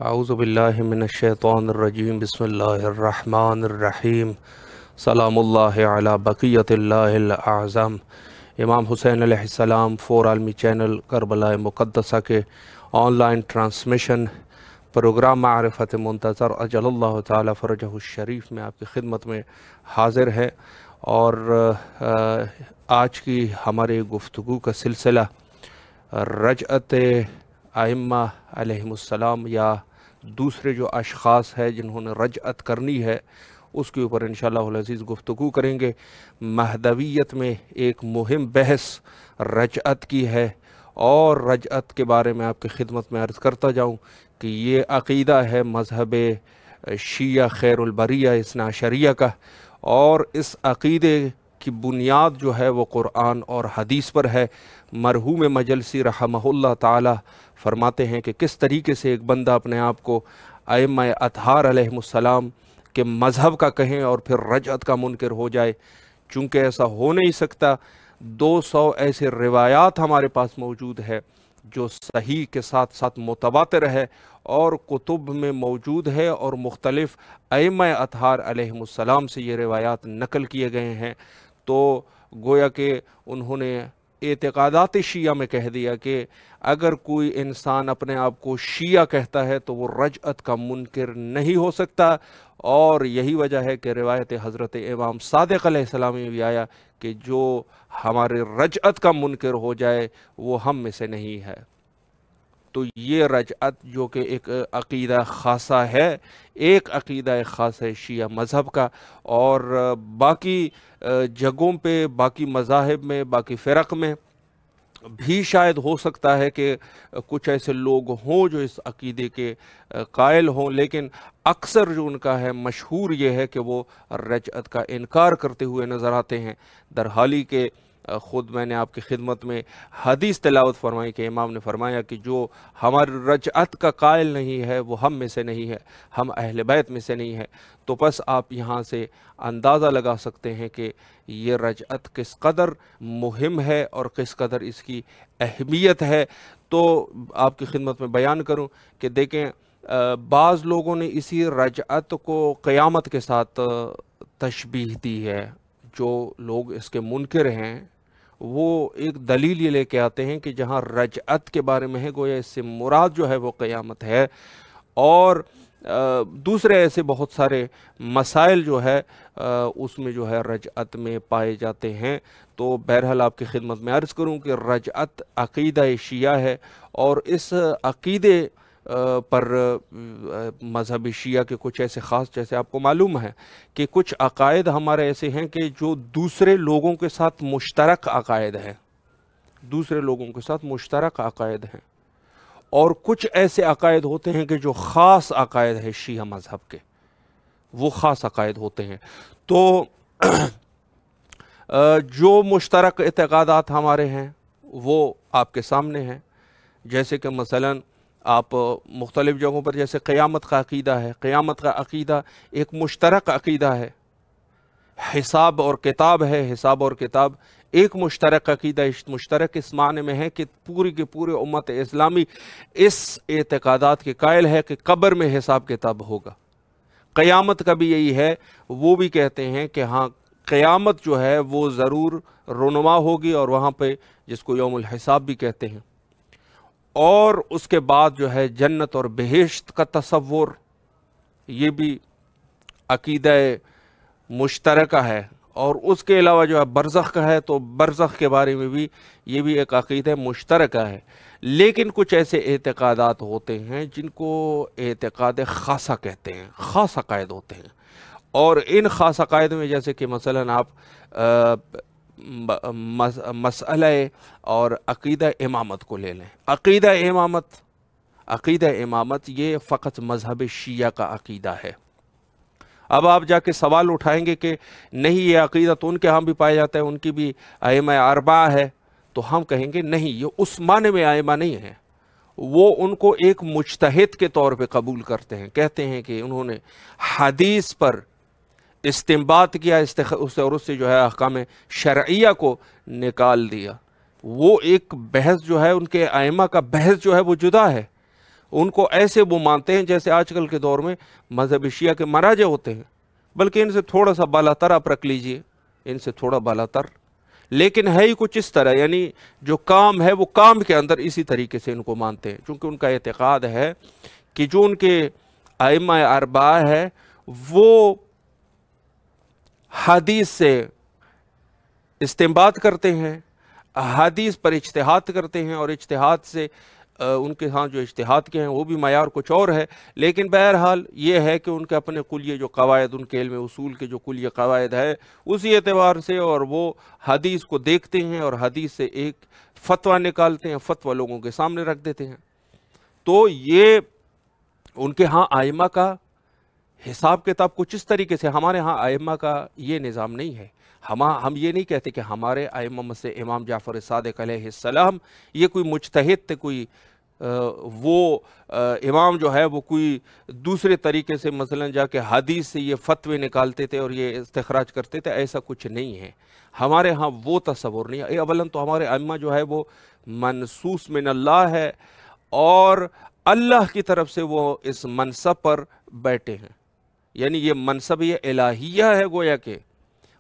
اعوذ باللہ من الشیطان الرجیم بسم اللہ الرحمن الرحیم سلام اللہ علی بقیت اللہ الاعظم۔ امام حسین علیہ السلام فور عالمی چینل کربلا مقدسہ کے آن لائن ٹرانسمیشن پروگرام معرفت منتظر اجل اللہ تعالی فرجہ الشریف میں آپ کی خدمت میں حاضر ہے، اور آج کی ہمارے گفتگو کا سلسلہ رجعت ائمہ علیہم السلام یا دوسرے جو اشخاص ہیں جنہوں نے رجعت کرنی ہے اس کے اوپر انشاءاللہ العزیز گفتگو کریں گے۔ مہدویت میں ایک مہم بحث رجعت کی ہے، اور رجعت کے بارے میں آپ کی خدمت میں عرض کرتا جاؤں کہ یہ عقیدہ ہے مذہب شیعہ خیر البریہ اثنا عشریہ کا، اور اس عقیدے کی بنیاد جو ہے وہ قرآن اور حدیث پر ہے۔ مرحوم مجلسی رحمہ اللہ تعالی فرماتے ہیں کہ کس طریقے سے ایک بندہ اپنے آپ کو ائمہ اطہار علیہم السلام کے مذہب کا کہیں اور پھر رجعت کا منکر ہو جائے، چونکہ ایسا ہو نہیں سکتا۔ 200 ایسے روایات ہمارے پاس موجود ہے جو صحیح کے ساتھ ساتھ متواتر ہے اور کتب میں موجود ہے، اور مختلف ائمہ اطہار علیہم السلام سے یہ روایات نقل کیے گئے ہیں۔ تو گویا کہ انہوں نے اعتقادات شیعہ میں کہہ دیا کہ اگر کوئی انسان اپنے آپ کو شیعہ کہتا ہے تو وہ رجعت کا منکر نہیں ہو سکتا، اور یہی وجہ ہے کہ روایت حضرت امام صادق علیہ السلام میں بھی آیا کہ جو ہمارے رجعت کا منکر ہو جائے وہ ہم میں سے نہیں ہے۔ تو یہ رجعت جو کہ ایک عقیدہ خاصہ ہے، ایک عقیدہ خاص ہے شیعہ مذہب کا، اور باقی جگہوں پہ، باقی مذاہب میں، باقی فرق میں بھی شاید ہو سکتا ہے کہ کچھ ایسے لوگ ہوں جو اس عقیدے کے قائل ہوں، لیکن اکثر جو ان کا ہے مشہور یہ ہے کہ وہ رجعت کا انکار کرتے ہوئے نظر آتے ہیں، درحالی کہ خود میں نے آپ کی خدمت میں حدیث تلاوت فرمائی کہ امام نے فرمایا کہ جو ہماری رجعت کا قائل نہیں ہے وہ ہم میں سے نہیں ہے، ہم اہل بیت میں سے نہیں ہے۔ تو بس آپ یہاں سے اندازہ لگا سکتے ہیں کہ یہ رجعت کس قدر مہم ہے اور کس قدر اس کی اہمیت ہے۔ تو آپ کی خدمت میں بیان کروں کہ دیکھیں، بعض لوگوں نے اسی رجعت کو قیامت کے ساتھ تشبیہ دی ہے۔ جو لوگ اس کے منکر ہیں وہ ایک دلیل یہ لے کے آتے ہیں کہ جہاں رجعت کے بارے میں ہے گویا اس سے مراد جو ہے وہ قیامت ہے، اور دوسرے ایسے بہت سارے مسائل جو ہے اس میں جو ہے رجعت میں پائے جاتے ہیں۔ تو بہرحال آپ کی خدمت میں عرض کروں کہ رجعت عقیدہ شیعہ ہے، اور اس عقیدے پر مذہب شیعہ کے کچھ ایسے خاص، جیسے آپ کو معلوم ہے کہ کچھ عقائد ہمارے ایسے ہیں کہ جو دوسرے لوگوں کے ساتھ مشترک عقائد ہیں، دوسرے لوگوں کے ساتھ مشترک عقائد ہیں، اور کچھ ایسے عقائد ہوتے ہیں کہ جو خاص عقائد ہے شیعہ مذہب کے، وہ خاص عقائد ہوتے ہیں۔ تو جو مشترک اعتقادات ہمارے ہیں وہ آپ کے سامنے ہیں، جیسے کہ مثلاً آپ مختلف جگہوں پر جیسے قیامت کا عقیدہ ہے، قیامت کا عقیدہ ایک مشترک عقیدہ ہے۔ حساب اور کتاب ہے، حساب اور کتاب ایک مشترک عقیدہ، مشترک اس معنی میں ہے کہ پوری کی پوری امت اسلامی اس اعتقادات کے قائل ہے کہ قبر میں حساب کتاب ہوگا۔ قیامت کا بھی یہی ہے، وہ بھی کہتے ہیں کہ ہاں قیامت جو ہے وہ ضرور رونما ہوگی، اور وہاں پہ جس کو یوم الحساب بھی کہتے ہیں، اور اس کے بعد جو ہے جنت اور بہشت کا تصور، یہ بھی عقیدہ مشترکہ ہے۔ اور اس کے علاوہ جو ہے برزخ کا ہے، تو برزخ کے بارے میں بھی یہ بھی ایک عقیدہ مشترکہ ہے۔ لیکن کچھ ایسے اعتقادات ہوتے ہیں جن کو اعتقاد خاصہ کہتے ہیں، خاص عقائد ہوتے ہیں، اور ان خاص عقائد میں جیسے کہ مثلاً آپ مسئلہ اور عقیدہ امامت کو لے لیں۔ عقیدہ امامت یہ فقط مذہب شیعہ کا عقیدہ ہے۔ اب آپ جا کے سوال اٹھائیں گے کہ نہیں، یہ عقیدہ تو ان کے ہاں بھی پایا جاتا ہے، ان کی بھی ائمہ اربعہ ہے، تو ہم کہیں گے نہیں، یہ اس معنی میں ائمہ نہیں ہے، وہ ان کو ایک مجتہد کے طور پہ قبول کرتے ہیں، کہتے ہیں کہ انہوں نے حدیث پر استنباط کیا، اور اس سے جو ہے احکام شرعیہ کو نکال دیا۔ وہ ایک بحث جو ہے ان کے ائمہ کا بحث جو ہے وہ جدا ہے، ان کو ایسے وہ مانتے ہیں جیسے آج کل کے دور میں مذہب شیعہ کے مراجع ہوتے ہیں، بلکہ ان سے تھوڑا سا بالا تر آپ رکھ لیجئے، ان سے تھوڑا بالا تر، لیکن ہے ہی کچھ اس طرح، یعنی جو کام ہے وہ کام کے اندر اسی طریقے سے ان کو مانتے ہیں، چونکہ ان کا اعتقاد ہے کہ جو ان کے ائمہ اربعہ ہے وہ حدیث سے استنباط کرتے ہیں، حدیث پر اجتہاد کرتے ہیں، اور اجتہاد سے ان کے ہاں جو اجتہاد کے ہیں وہ بھی معیار کچھ اور ہے، لیکن بہرحال یہ ہے کہ ان کے اپنے کلیہ جو قواعد، ان کے علم اصول کے جو کلیہ قواعد ہے اسی اعتبار سے، اور وہ حدیث کو دیکھتے ہیں اور حدیث سے ایک فتویٰ نکالتے ہیں، فتویٰ لوگوں کے سامنے رکھ دیتے ہیں۔ تو یہ ان کے ہاں ائمہ کا حساب کتاب کچھ اس طریقے سے، ہمارے ہاں ائمہ کا یہ نظام نہیں ہے۔ ہم یہ نہیں کہتے کہ ہمارے ائمہ میں سے امام جعفر صادق علیہ السلام یہ کوئی مجتہد تھے، کوئی وہ امام جو ہے وہ کوئی دوسرے طریقے سے مثلا جا کے حدیث سے یہ فتوے نکالتے تھے اور یہ استخراج کرتے تھے، ایسا کچھ نہیں ہے ہمارے ہاں، وہ تصور نہیں ہے۔ اولاً تو ہمارے ائمہ جو ہے وہ منصوص من اللہ ہے، اور اللہ کی طرف سے وہ اس منصب پر بیٹھے ہیں، یعنی یہ منصب یہ الہیہ ہے، گویا کہ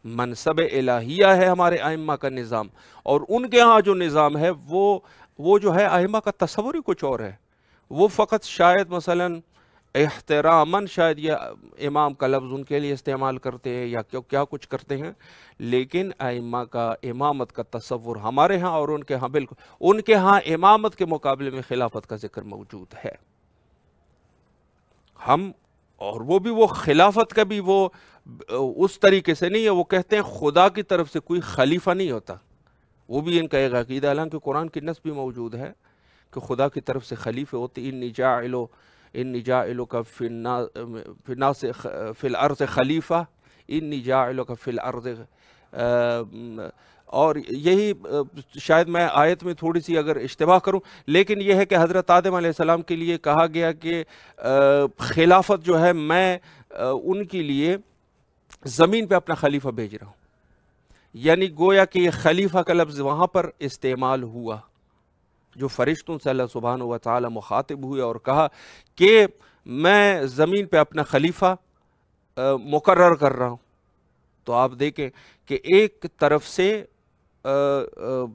منصب الہیہ ہے ہمارے ائمہ کا نظام، اور ان کے ہاں جو نظام ہے وہ جو ہے ائمہ کا تصور ہی کچھ اور ہے۔ وہ فقط شاید مثلا احتراماً شاید یہ امام کا لفظ ان کے لیے استعمال کرتے ہیں یا کیا کچھ کرتے ہیں، لیکن ائمہ کا امامت کا تصور ہمارے ہاں اور ان کے ہاں بالکل، ان کے ہاں امامت کے مقابلے میں خلافت کا ذکر موجود ہے۔ ہم اور وہ بھی وہ خلافت کا بھی وہ اس طریقے سے نہیں ہے، وہ کہتے ہیں خدا کی طرف سے کوئی خلیفہ نہیں ہوتا، وہ بھی ان کا ایک عقیدہ، حالانکہ قرآن کی نص بھی موجود ہے کہ خدا کی طرف سے خلیفے ہوتے، انی جاعلک فی الارض خلیفہ، انی جاعلک فی الارض، اور یہی شاید میں آیت میں تھوڑی سی اگر اشتباہ کروں، لیکن یہ ہے کہ حضرت آدم علیہ السلام کے لیے کہا گیا کہ خلافت جو ہے میں ان کے لیے زمین پہ اپنا خلیفہ بھیج رہا ہوں، یعنی گویا کہ یہ خلیفہ کا لفظ وہاں پر استعمال ہوا، جو فرشتوں سے اللہ سبحانہ و تعالی مخاطب ہوئے اور کہا کہ میں زمین پہ اپنا خلیفہ مقرر کر رہا ہوں۔ تو آپ دیکھیں کہ ایک طرف سے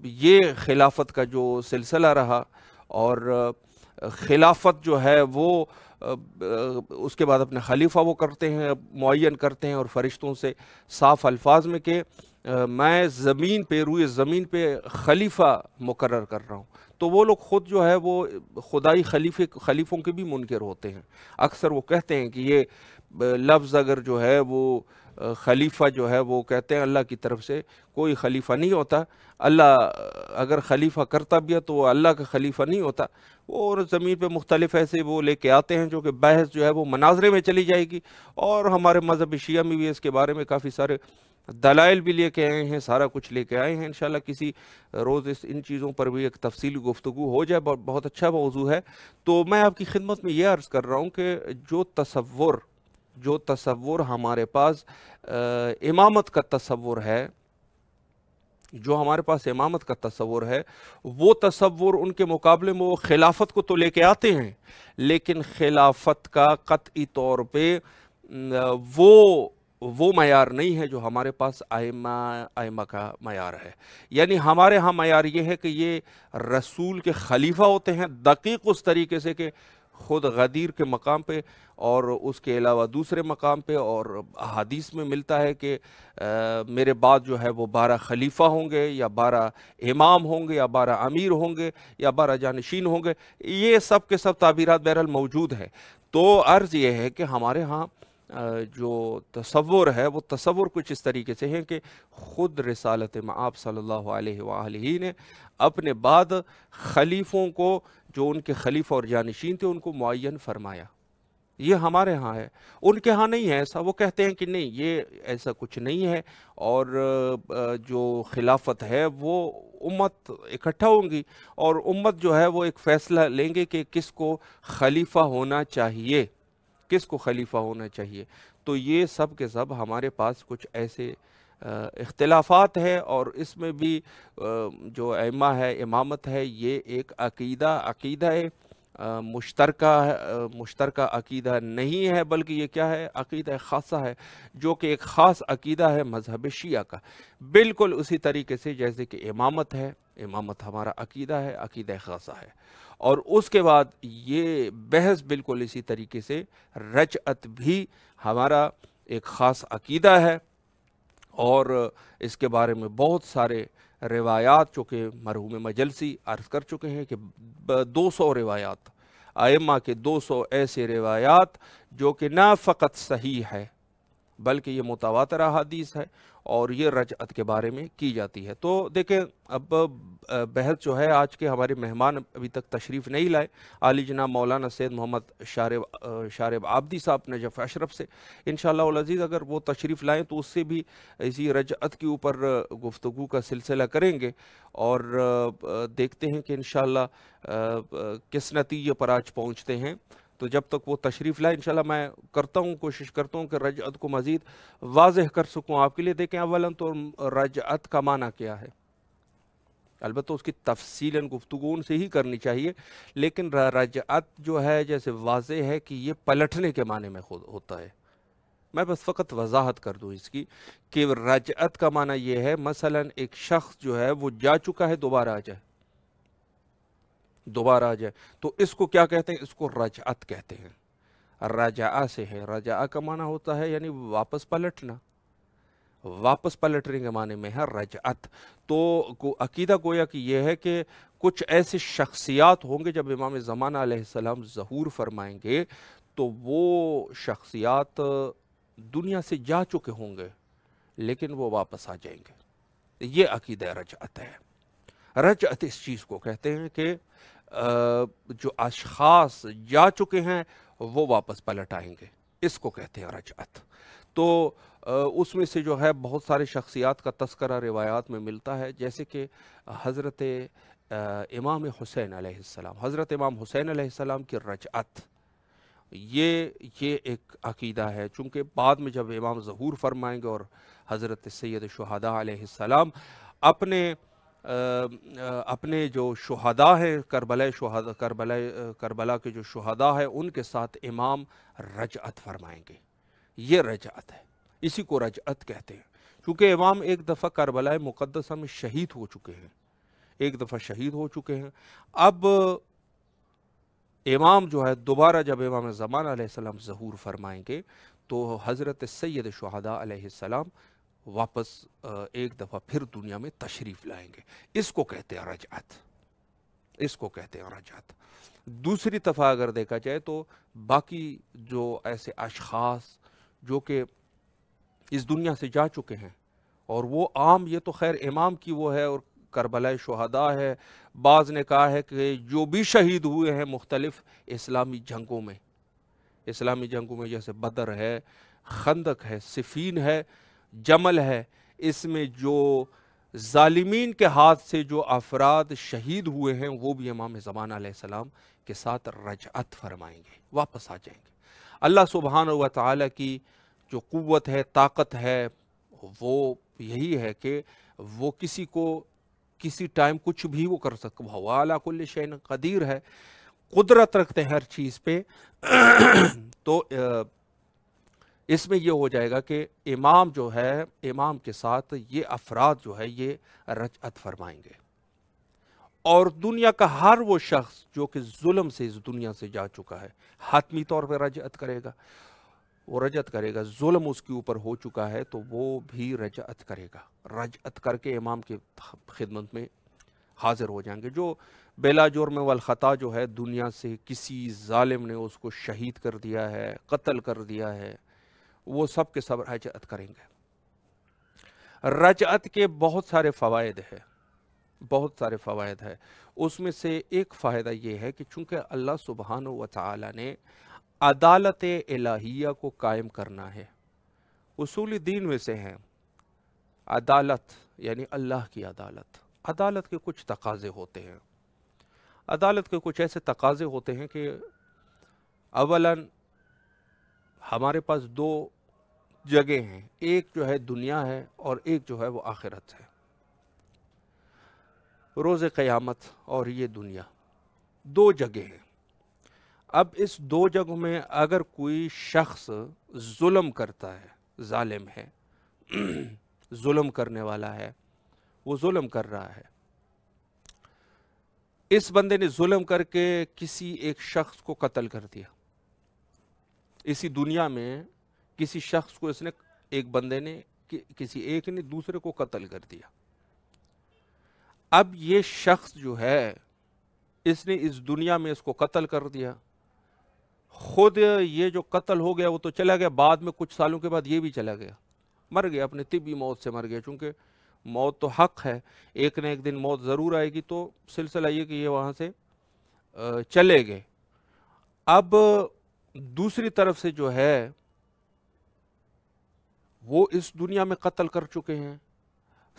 یہ خلافت کا جو سلسلہ رہا، اور خلافت جو ہے وہ اس کے بعد اپنے خلیفہ وہ کرتے ہیں، معین کرتے ہیں، اور فرشتوں سے صاف الفاظ میں کہ میں زمین پہ، روئے زمین پہ خلیفہ مقرر کر رہا ہوں۔ تو وہ لوگ خود جو ہے وہ خدائی خلیفوں کے بھی منکر ہوتے ہیں، اکثر وہ کہتے ہیں کہ یہ لفظ اگر جو ہے وہ خلیفہ جو ہے وہ کہتے ہیں اللہ کی طرف سے کوئی خلیفہ نہیں ہوتا، اللہ اگر خلیفہ کرتا بھی ہے تو وہ اللہ کا خلیفہ نہیں ہوتا، اور زمین پہ مختلف ایسے وہ لے کے آتے ہیں جو کہ بحث جو ہے وہ مناظرے میں چلی جائے گی، اور ہمارے مذہب شیعہ میں بھی اس کے بارے میں کافی سارے دلائل بھی لے کے آئے ہیں، سارا کچھ لے کے آئے ہیں۔ انشاءاللہ کسی روز ان چیزوں پر بھی ایک تفصیلی گفتگو ہو جائے، بہت اچھا موضوع ہے۔ تو میں آپ کی خدمت میں یہ عرض کر رہا ہوں کہ جو تصور ہمارے پاس امامت کا تصور ہے، جو ہمارے پاس امامت کا تصور ہے، وہ تصور ان کے مقابلے میں وہ خلافت کو تو لے کے آتے ہیں، لیکن خلافت کا قطعی طور پہ وہ معیار نہیں ہے جو ہمارے پاس ائمہ کا معیار ہے۔ یعنی ہمارے ہاں معیار یہ ہے کہ یہ رسول کے خلیفہ ہوتے ہیں، دقیق اس طریقے سے کہ خود غدیر کے مقام پہ اور اس کے علاوہ دوسرے مقام پہ، اور حدیث میں ملتا ہے کہ میرے بعد جو ہے وہ 12 خلیفہ ہوں گے، یا 12 امام ہوں گے، یا 12 امیر ہوں گے، یا 12 جانشین ہوں گے، یہ سب کے سب تعبیرات بہرحال موجود ہے۔ تو عرض یہ ہے کہ ہمارے ہاں جو تصور ہے وہ تصور کچھ اس طریقے سے ہے کہ خود رسالت مآب صلی اللہ علیہ وآلہ نے اپنے بعد خلیفوں کو، جو ان کے خلیفہ اور جانشین تھے، ان کو معین فرمایا۔ یہ ہمارے ہاں ہے، ان کے ہاں نہیں ہے ایسا، وہ کہتے ہیں کہ نہیں یہ ایسا کچھ نہیں ہے، اور جو خلافت ہے وہ امت اکٹھا ہوں گی، اور امت جو ہے وہ ایک فیصلہ لیں گے کہ کس کو خلیفہ ہونا چاہیے، کس کو خلیفہ ہونا چاہیے۔ تو یہ سب کے سب ہمارے پاس کچھ ایسے اختلافات ہے، اور اس میں بھی جو ائمہ ہے، امامت ہے، یہ ایک عقیدہ ہے مشترکہ عقیدہ نہیں ہے، بلکہ یہ کیا ہے؟ عقیدہ خاصہ ہے، جو کہ ایک خاص عقیدہ ہے مذہب شیعہ کا، بالکل اسی طریقے سے جیسے کہ امامت ہے، امامت ہمارا عقیدہ ہے، عقیدہ خاصہ ہے۔ اور اس کے بعد یہ بحث بالکل اسی طریقے سے رجعت بھی ہمارا ایک خاص عقیدہ ہے، اور اس کے بارے میں بہت سارے روایات جو کہ مرحوم مجلسی عرض کر چکے ہیں کہ 200 روایات، ائمہ کے 200 ایسے روایات جو کہ نہ فقط صحیح ہے بلکہ یہ متواتر احادیث ہے، اور یہ رجعت کے بارے میں کی جاتی ہے۔ تو دیکھیں اب بحث جو ہے، آج کے ہمارے مہمان ابھی تک تشریف نہیں لائے، عالی جناب مولانا سید محمد شارب عابدی صاحب نجف اشرف سے، انشاءاللہ العزیز اگر وہ تشریف لائیں تو اس سے بھی اسی رجعت کے اوپر گفتگو کا سلسلہ کریں گے، اور دیکھتے ہیں کہ انشاءاللہ کس نتیجے پر آج پہنچتے ہیں۔ تو جب تک وہ تشریف لائے انشاءاللہ میں کوشش کرتا ہوں کہ رجعت کو مزید واضح کر سکوں آپ کے لیے۔ دیکھیں اولاً تو رجعت کا معنی کیا ہے، البتہ اس کی تفصیلاً گفتگو ان سے ہی کرنی چاہیے، لیکن رجعت جو ہے جیسے واضح ہے کہ یہ پلٹنے کے معنی میں خود ہوتا ہے۔ میں بس فقط وضاحت کر دوں اس کی کہ رجعت کا معنی یہ ہے، مثلاً ایک شخص جو ہے وہ جا چکا ہے، دوبارہ آ جائے، تو اس کو کیا کہتے ہیں؟ اس کو رجعت کہتے ہیں۔ رجعہ سے ہے، رجعہ کا معنی ہوتا ہے یعنی واپس پلٹنا، واپس پلٹنے کے معنی میں ہے رجعت۔ تو عقیدہ گویا کہ یہ ہے کہ کچھ ایسی شخصیات ہوں گے جب امام زمانہ علیہ السلام ظہور فرمائیں گے تو وہ شخصیات دنیا سے جا چکے ہوں گے لیکن وہ واپس آ جائیں گے، یہ عقیدہ رجعت ہے۔ رجعت اس چیز کو کہتے ہیں کہ جو اشخاص جا چکے ہیں وہ واپس پلٹ آئیں گے، اس کو کہتے ہیں رجعت۔ تو اس میں سے جو ہے بہت سارے شخصیات کا تذکرہ روایات میں ملتا ہے، جیسے کہ حضرت امام حسین علیہ السلام، حضرت امام حسین علیہ السلام کی رجعت، یہ ایک عقیدہ ہے، چونکہ بعد میں جب امام ظہور فرمائیں گے اور حضرت سید شہداء علیہ السلام اپنے جو شہداء ہیں، کربلا کے جو شہداء ہیں ان کے ساتھ امام رجعت فرمائیں گے، یہ رجعت ہے، اسی کو رجعت کہتے ہیں۔ چونکہ امام ایک دفعہ کربلا مقدسہ میں شہید ہو چکے ہیں، ایک دفعہ شہید ہو چکے ہیں، اب امام جو ہے دوبارہ جب امام زمانہ علیہ السلام ظہور فرمائیں گے تو حضرت سید شہداء علیہ السلام واپس ایک دفعہ پھر دنیا میں تشریف لائیں گے، اس کو کہتے ہیں رجعت، اس کو کہتے ہیں رجعت۔ دوسری طرف اگر دیکھا جائے تو باقی جو ایسے اشخاص جو کہ اس دنیا سے جا چکے ہیں، اور وہ عام، یہ تو خیر امام کی وہ ہے اور کربلا شہداء ہے، بعض نے کہا ہے کہ جو بھی شہید ہوئے ہیں مختلف اسلامی جنگوں میں جیسے بدر ہے، خندق ہے، صفین ہے، جمل ہے، اس میں جو ظالمین کے ہاتھ سے جو افراد شہید ہوئے ہیں وہ بھی امام زمانہ علیہ السلام کے ساتھ رجعت فرمائیں گے، واپس آ جائیں گے۔ اللہ سبحانہ و تعالیٰ کی جو قوت ہے، طاقت ہے، وہ یہی ہے کہ وہ کسی کو کسی ٹائم کچھ بھی وہ کر سکتا، وہ علی کل شیء قدیر ہے، قدرت رکھتے ہیں ہر چیز پہ۔ تو اس میں یہ ہو جائے گا کہ امام جو ہے، امام کے ساتھ یہ افراد جو ہے یہ رجعت فرمائیں گے، اور دنیا کا ہر وہ شخص جو کہ ظلم سے اس دنیا سے جا چکا ہے حتمی طور پہ رجعت کرے گا، وہ رجعت کرے گا، ظلم اس کے اوپر ہو چکا ہے تو وہ بھی رجعت کرے گا، رجعت کر کے امام کی خدمت میں حاضر ہو جائیں گے۔ جو بلا جرم والخطا جو ہے دنیا سے کسی ظالم نے اس کو شہید کر دیا ہے، قتل کر دیا ہے، وہ سب کے سب رجعت کریں گے۔ رجعت کے بہت سارے فوائد ہیں، بہت سارے فوائد ہیں، اس میں سے ایک فائدہ یہ ہے کہ چونکہ اللہ سبحانہ و تعالی نے عدالت الہیہ کو قائم کرنا ہے، اصول دین میں سے ہیں عدالت، یعنی اللہ کی عدالت۔ عدالت کے کچھ تقاضے ہوتے ہیں، عدالت کے کچھ ایسے تقاضے ہوتے ہیں کہ اولاً ہمارے پاس دو جگہ ہیں، ایک جو ہے دنیا ہے اور ایک جو ہے وہ آخرت ہے، روز قیامت اور یہ دنیا، دو جگہ ہیں۔ اب اس دو جگہوں میں اگر کوئی شخص ظلم کرتا ہے، ظالم ہے، ظلم کرنے والا ہے، وہ ظلم کر رہا ہے، اس بندے نے ظلم کر کے کسی ایک شخص کو قتل کر دیا، اسی دنیا میں کسی شخص کو اس نے، ایک بندے نے، کسی ایک نے دوسرے کو قتل کر دیا۔ اب یہ شخص جو ہے، اس نے اس دنیا میں اس کو قتل کر دیا، خود یہ جو قتل ہو گیا وہ تو چلا گیا، بعد میں کچھ سالوں کے بعد یہ بھی چلا گیا، مر گیا، اپنے طبی موت سے مر گیا، چونکہ موت تو حق ہے، ایک نہ ایک دن موت ضرور آئے گی، تو سلسلہ یہ کہ یہ وہاں سے چلے گئے۔ اب دوسری طرف سے جو ہے وہ اس دنیا میں قتل کر چکے ہیں،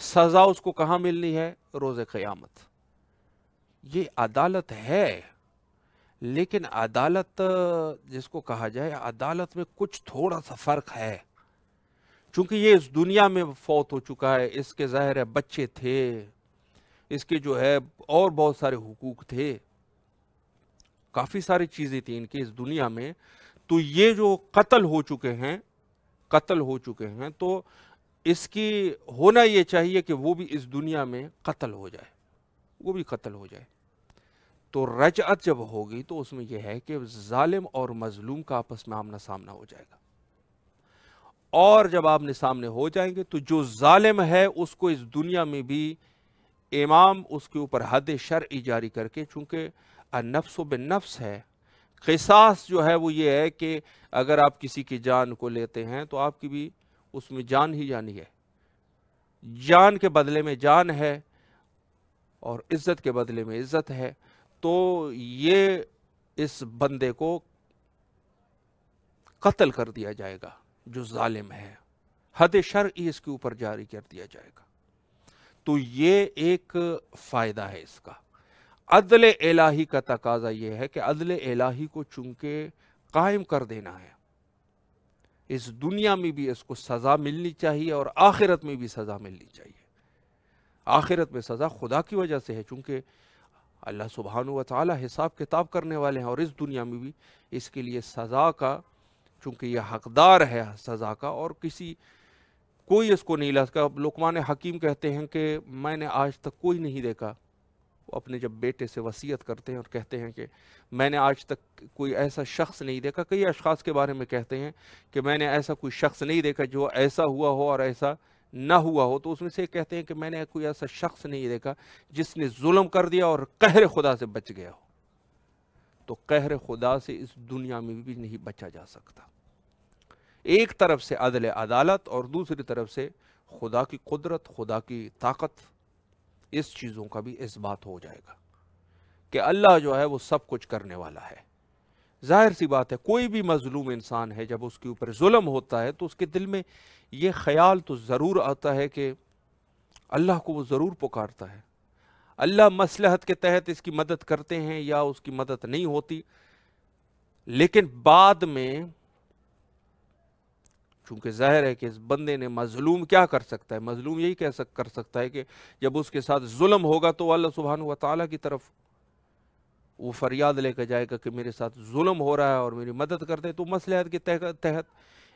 سزا اس کو کہاں ملنی ہے؟ روز قیامت۔ یہ عدالت ہے، لیکن عدالت جس کو کہا جائے، عدالت میں کچھ تھوڑا سا فرق ہے، چونکہ یہ اس دنیا میں فوت ہو چکا ہے، اس کے ظاہر ہے بچے تھے، اس کے جو ہے اور بہت سارے حقوق تھے، کافی ساری چیزیں تھیں ان کی اس دنیا میں، تو یہ جو قتل ہو چکے ہیں تو اس کی ہونا یہ چاہیے کہ وہ بھی اس دنیا میں قتل ہو جائے، تو رجعت جب ہوگی تو اس میں یہ ہے کہ ظالم اور مظلوم کا آپس میں آمنا سامنا ہو جائے گا، اور جب آمنے سامنے ہو جائیں گے تو جو ظالم ہے اس کو اس دنیا میں بھی امام اس کے اوپر حد شرعی جاری کر کے، چونکہ النفس بالنفس ہے، قصاص جو ہے وہ یہ ہے کہ اگر آپ کسی کی جان کو لیتے ہیں تو آپ کی بھی اس میں جان ہی جانی ہے، جان کے بدلے میں جان ہے اور عزت کے بدلے میں عزت ہے، تو یہ اس بندے کو قتل کر دیا جائے گا جو ظالم ہے، حد شرعی اس کے اوپر جاری کر دیا جائے گا۔ تو یہ ایک فائدہ ہے اس کا۔ عدل الہی کا تقاضا یہ ہے کہ عدل الہی کو چونکہ قائم کر دینا ہے، اس دنیا میں بھی اس کو سزا ملنی چاہیے اور آخرت میں بھی سزا ملنی چاہیے۔ آخرت میں سزا خدا کی وجہ سے ہے، چونکہ اللہ سبحانہ و تعالی حساب کتاب کرنے والے ہیں، اور اس دنیا میں بھی اس کے لیے سزا کا، چونکہ یہ حقدار ہے سزا کا، اور کوئی اس کو نہیں لا سکا۔ لقمان حکیم کہتے ہیں کہ میں نے آج تک کوئی نہیں دیکھا، وہ اپنے جب بیٹے سے وصیت کرتے ہیں اور کہتے ہیں کہ میں نے آج تک کوئی ایسا شخص نہیں دیکھا، کئی اشخاص کے بارے میں کہتے ہیں کہ میں نے ایسا کوئی شخص نہیں دیکھا جو ایسا ہوا ہو اور ایسا نہ ہوا ہو، تو اس میں سے کہتے ہیں کہ میں نے کوئی ایسا شخص نہیں دیکھا جس نے ظلم کر دیا اور قہر خدا سے بچ گیا ہو۔ تو قہر خدا سے اس دنیا میں بھی نہیں بچا جا سکتا۔ ایک طرف سے عدل عدالت اور دوسری طرف سے خدا کی قدرت، خدا کی طاقت، اس چیزوں کا بھی اثبات ہو جائے گا کہ اللہ جو ہے وہ سب کچھ کرنے والا ہے۔ ظاہر سی بات ہے، کوئی بھی مظلوم انسان ہے جب اس کے اوپر ظلم ہوتا ہے تو اس کے دل میں یہ خیال تو ضرور آتا ہے کہ اللہ کو وہ ضرور پکارتا ہے، اللہ مصلحت کے تحت اس کی مدد کرتے ہیں یا اس کی مدد نہیں ہوتی، لیکن بعد میں چونکہ ظاہر ہے کہ اس بندے نے، مظلوم کیا کر سکتا ہے؟ مظلوم یہی کر سکتا ہے کہ جب اس کے ساتھ ظلم ہوگا تو اللہ سبحانہ و تعالیٰ کی طرف وہ فریاد لے کے جائے گا کہ میرے ساتھ ظلم ہو رہا ہے اور میری مدد کرتے۔ تو مصلحت کے تحت،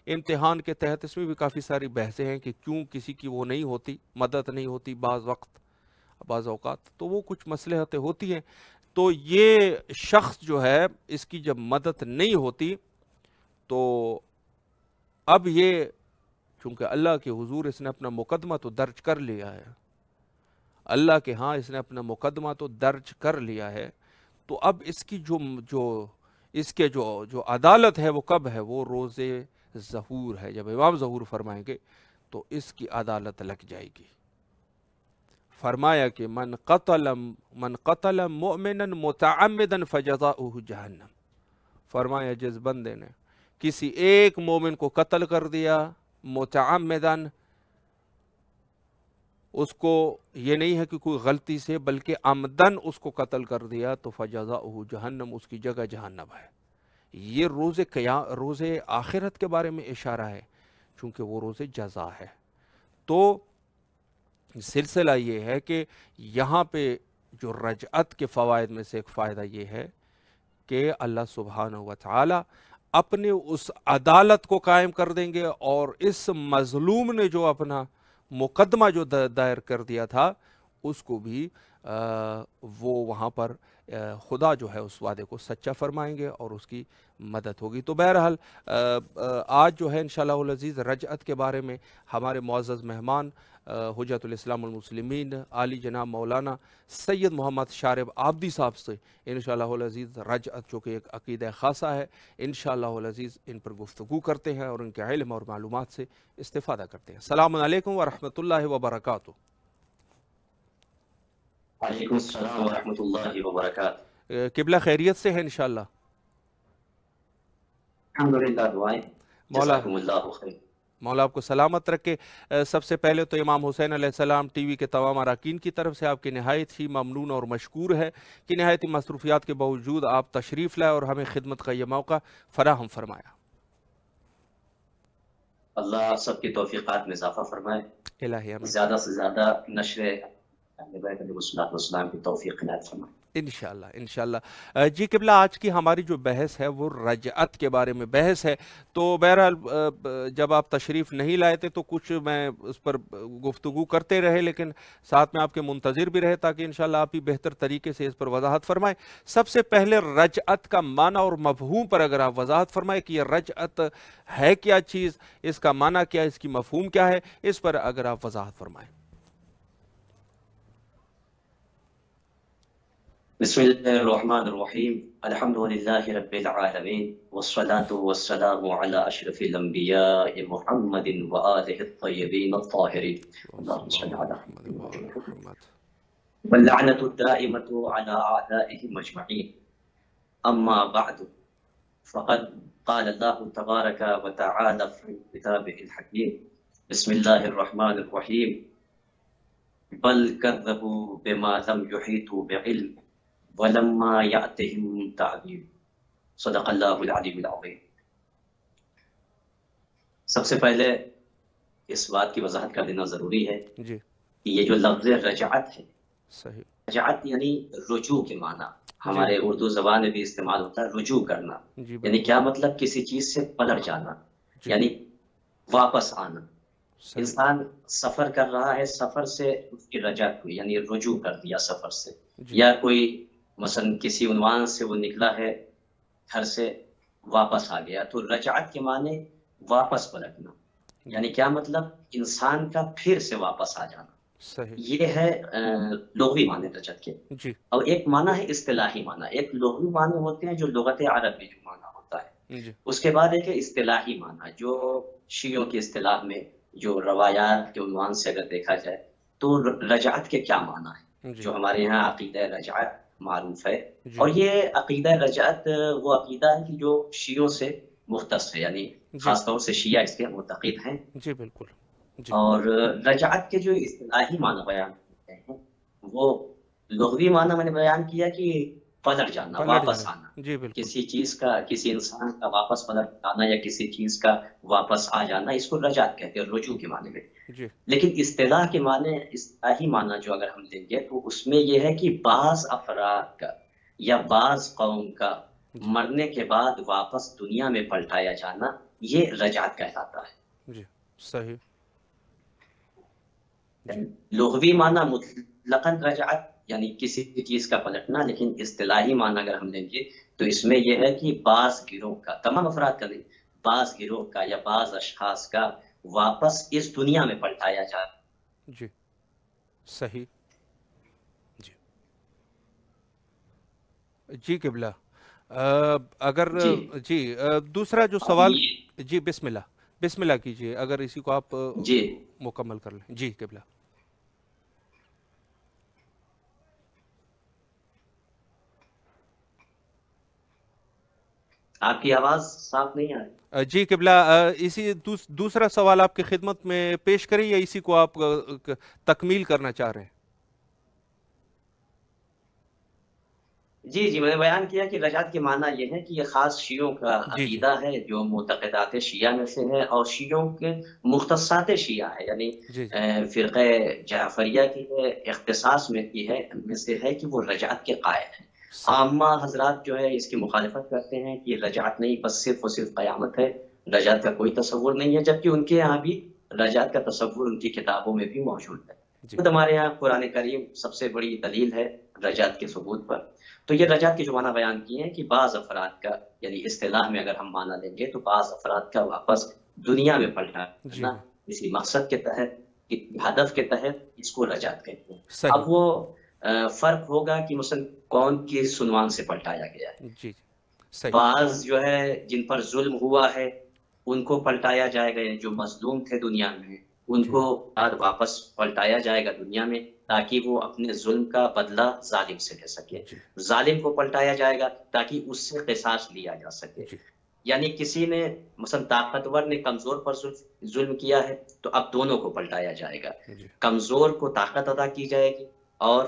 امتحان کے تحت، اس میں بھی کافی ساری بحثیں ہیں کہ کیوں کسی کی وہ نہیں ہوتی، مدد نہیں ہوتی بعض اوقات، تو وہ کچھ مصلحتیں ہوتی ہیں۔ تو یہ شخص جو ہے، اس کی جب مدد نہیں ہوتی تو اب یہ چونکہ اللہ کے حضور اس نے اپنا مقدمہ تو درج کر لیا ہے، اللہ کے ہاں اس نے اپنا مقدمہ تو درج کر لیا ہے، تو اب اس کی جو عدالت ہے وہ کب ہے؟ وہ روز ظہور ہے، جب امام ظہور فرمائیں گے تو اس کی عدالت لگ جائے گی۔ فرمایا کہ من قتل مؤمنا متعمدا فجزاؤہ جہنم، فرمایا جس بندے نے کسی ایک مومن کو قتل کر دیا متعمدن، اس کو یہ نہیں ہے کہ کوئی غلطی سے بلکہ عمدن اس کو قتل کر دیا، تو فجزاؤہ جہنم، اس کی جگہ جہنم ہے۔ یہ روز آخرت کے بارے میں اشارہ ہے، چونکہ وہ روز جزا ہے۔ تو سلسلہ یہ ہے کہ یہاں پہ جو رجعت کے فوائد میں سے ایک فائدہ یہ ہے کہ اللہ سبحانہ و تعالی اپنے اس عدالت کو قائم کر دیں گے، اور اس مظلوم نے جو اپنا مقدمہ جو دائر کر دیا تھا اس کو بھی وہ وہاں پر خدا جو ہے اس وعدے کو سچا فرمائیں گے اور اس کی مدد ہوگی۔ تو بہرحال آج جو ہے انشاءاللہ العزیز رجعت کے بارے میں ہمارے معزز مہمان حجت الاسلام المسلمین عالی جناب مولانا سید محمد شارب عابدی صاحب سے انشاءاللہ العزیز رجعت جو کہ ایک عقیدہ خاصہ ہے انشاءاللہ العزیز ان پر گفتگو کرتے ہیں اور ان کے علم اور معلومات سے استفادہ کرتے ہیں۔ السلام علیکم ورحمۃ اللہ وبرکاتہ۔ وعلیکم السلام ورحمۃ اللہ وبرکاتہ۔ قبلہ خیریت سے ہے انشاءاللہ؟ الحمدللہ، دعائیں جزاکم اللہ خیر۔ مولا آپ کو سلامت رکھے۔ سب سے پہلے تو امام حسین علیہ السلام ٹی وی کے تمام اراکین کی طرف سے آپ کی نہایت ہی ممنون اور مشکور ہے کہ نہایت ہی مصروفیات کے باوجود آپ تشریف لائے اور ہمیں خدمت کا یہ موقع فراہم فرمایا۔ اللہ سب کی توفیقات میں اضافہ فرمائے، الہی آمین۔ زیادہ سے زیادہ نشر اہل بیت علیہ السلام کی توفیق عنایت فرمائے انشاءاللہ انشاءاللہ۔ جی قبلہ آج کی ہماری جو بحث ہے وہ رجعت کے بارے میں بحث ہے، تو بہرحال جب آپ تشریف نہیں لائے تھے تو کچھ میں اس پر گفتگو کرتے رہے، لیکن ساتھ میں آپ کے منتظر بھی رہے تاکہ انشاءاللہ آپ ہی بہتر طریقے سے اس پر وضاحت فرمائیں۔ سب سے پہلے رجعت کا معنی اور مفہوم پر اگر آپ وضاحت فرمائیں کہ یہ رجعت ہے کیا چیز، اس کا معنی کیا ہے، اس کی مفہوم کیا ہے، اس پر اگر آپ وضاحت فرمائیں۔ بسم اللہ الرحمن الرحیم، الحمدللہ رب العالمین، والصلاة والسلام علی اشرف الانبیاء محمد وآلہ الطیبین الطاہرین، اللہم صل علی محمد واللعنۃ الدائمۃ علی اعدائہم اجمعین، اما بعد فقد قال اللہ تبارک وتعالی فی کتابہ الحکیم، بسم اللہ الرحمن الرحیم، بل کذبوا بما لم یحیطوا بعلم وَلَمَّا يَأْتِهِمْ تَعْبِيرٌ، صدق اللہ العلی العظیم۔ سب سے پہلے اس بات کی وضاحت کر دینا ضروری ہے جی کہ یہ جو لفظ رجعت ہے، صحیح، رجعت یعنی رجوع کے معنی ہمارے اردو زبان میں بھی استعمال ہوتا ہے، رجوع کرنا، یعنی کیا مطلب کسی چیز سے پلٹ جانا، یعنی واپس آنا۔ انسان سفر کر رہا ہے، سفر سے اس کی رجعت ہوئی یعنی رجوع کر دیا سفر سے، یا کوئی مثلا کسی عنوان سے وہ نکلا ہے گھر سے واپس آ گیا، تو رجعت کے معنی واپس پلٹنا، یعنی کیا مطلب انسان کا پھر سے واپس آ جانا، یہ ہے لغوی معنی رجعت کے۔ اور ایک معنی ہے اصطلاحی معنی، ایک لغوی معنی ہوتے ہیں جو لغت عرب میں جو معنی ہوتا ہے، اس کے بعد ایک اصطلاحی معنی جو شیعوں کی اصطلاح میں جو روایات کے عنوان سے اگر دیکھا جائے تو رجعت کے کیا معنی ہے، جو ہمارے یہاں عقیدہ رجعت معروف ہے، اور یہ عقیدہ رجعت وہ عقیدہ ہے کہ جو شیعوں سے مختص ہے، یعنی خاص طور سے شیعہ اس کے معتقد ہیں۔ جی بالکل۔ اور رجعت کے جو اصطلاحی معنی بیان کرتے ہیں وہ لغوی معنی میں نے بیان کیا کہ پلٹ جانا، واپس آنا، کسی چیز کا، کسی انسان کا واپس پلٹ آنا یا کسی چیز کا واپس آ جانا، اس کو رجعت کہتے ہیں رجوع کے معنی میں۔ لیکن اصطلاح کے معنی، اصطلاحی معنی جو اگر ہم لیں گے تو اس میں یہ ہے کہ بعض افراد کا یا بعض قوم کا مرنے کے بعد واپس دنیا میں پلٹایا جانا، یہ رجعت کہلاتا ہے۔ جی صحیح۔ لغوی معنی مطلقاً رجعت یعنی کسی چیز کا پلٹنا، لیکن اصطلاحی معنی اگر ہم لیں گے تو اس میں یہ ہے کہ بعض گروہ کا، تمام افراد کا نہیں، بعض گروہ کا یا بعض اشخاص کا واپس اس دنیا میں پلٹایا جائے۔ جی صحیح۔ جی جی قبلہ اگر جی دوسرا جو سوال، جی بسم اللہ کیجئے، اگر اسی کو آپ جی مکمل کر لیں۔ جی قبلہ۔ آپ کی آواز صاف نہیں آ رہی۔ جی قبلہ اسی دوسرا سوال آپ کی خدمت میں پیش کریں یا اسی کو آپ تکمیل کرنا چاہ رہے ہیں؟ جی میں نے بیان کیا کہ رجعت کے معنی یہ ہے کہ یہ خاص شیعوں کا عقیدہ ہے جو معتقدات شیعہ میں سے ہے، اور شیعوں کے مختصات شیعہ ہے، یعنی فرقہ جعفریہ کی اختصاص میں کی ہے، ان میں سے ہے کہ وہ رجعت کے قائل ہیں۔ عامہ حضرات جو ہے اس کی مخالفت کرتے ہیں کہ رجعت نہیں، بس صرف اور صرف قیامت ہے، رجعت کا کوئی تصور نہیں ہے، جبکہ ان کے یہاں بھی رجعت کا تصور ان کی کتابوں میں بھی موجود ہے۔ خود ہمارے یہاں قرآن کریم سب سے بڑی دلیل ہے رجعت کے ثبوت پر۔ تو یہ رجعت کے جو معنی بیان کیے ہیں کہ بعض افراد کا، یعنی اصطلاح میں اگر ہم معنی لیں گے تو بعض افراد کا واپس دنیا میں پلٹنا کسی مقصد کے تحت، ہدف کے تحت، اس کو رجعت کہتے ہیں۔ اب وہ فرق ہوگا کہ مثلا کون کس عنوان سے پلٹایا گیا ہے۔ بعض جو ہے جن پر ظلم ہوا ہے ان کو پلٹایا جائے گا، جو مظلوم تھے دنیا میں ان کو بعد واپس پلٹایا جائے گا دنیا میں، تاکہ وہ اپنے ظلم کا بدلہ ظالم سے لے سکے۔ ظالم کو پلٹایا جائے گا تاکہ اس سے قصاص لیا جا سکے۔ یعنی کسی نے مثلا طاقتور نے کمزور پر ظلم کیا ہے تو اب دونوں کو پلٹایا جائے گا، کمزور کو طاقت عطا کی جائے گی اور